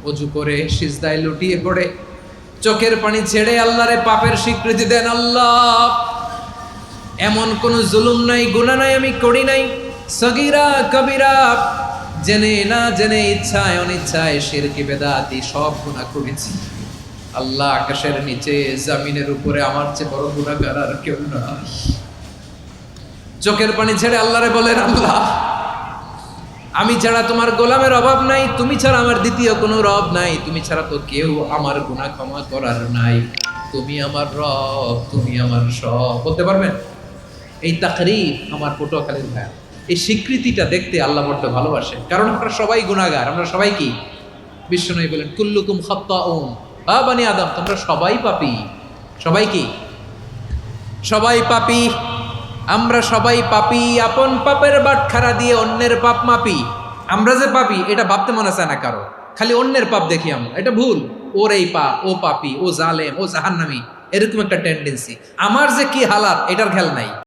অজু করে সিজদায় লুটিয়ে পড়ে চোখের পানি ছেড়ে আল্লাহরে পাপের স্বীকৃতি দেন। আল্লাহ, এমন কোন জুলুম নাই, গুনাহ নাই আমি করি নাই, সগীরা কবিরা, জেনে না জেনে, ইচ্ছায় অনিচ্ছায়, শিরকি বেদাতি সব গুনাহ করেছি। আল্লাহ, আকাশের নিচে জমিনের উপরে আমার চেয়ে বড় গুনাহগার আর কেউ নাই। চোখের পানি ছেড়ে আল্লাহরে বলেন, আল্লাহ, আমি ছাড়া তোমার গোলামের অভাব নাই, তুমি ছাড়া আমার দ্বিতীয় কোনো রব নাই, তুমি ছাড়া তো কেউ আমার গুনাহ ক্ষমা করার নাই, তুমি আমার রব, তুমি আমার সব। বলতে পারবেন? এই তাকরীর আমার পটুয়াখালীর ভাই, এই স্বীকৃতিটা দেখতে আল্লাহ বড্ড ভালোবাসে, কারণ আমরা সবাই গুনাহগার, আমরা সবাই কি? বিশ্বনবী বলেন, কুল্লুকুম খাত্তাউন, বানি আদম, তোমরা সবাই পাপী। সবাই কি? সবাই পাপী। আমরা সবাই পাপী, আপন পাপের বাটখারা দিয়ে অন্যের পাপ মাপি। আমরা যে পাপী এটা ভাবতে মনে চায় না কারো, খালি অন্যের পাপ দেখি আমরা, এটা ভুল। ওর এই পাপ, ও পাপী, ও জালেম, ও জাহান্নামী, এরকম একটা টেন্ডেন্সি। আমার যে কি হালাত এটার খেয়াল নাই।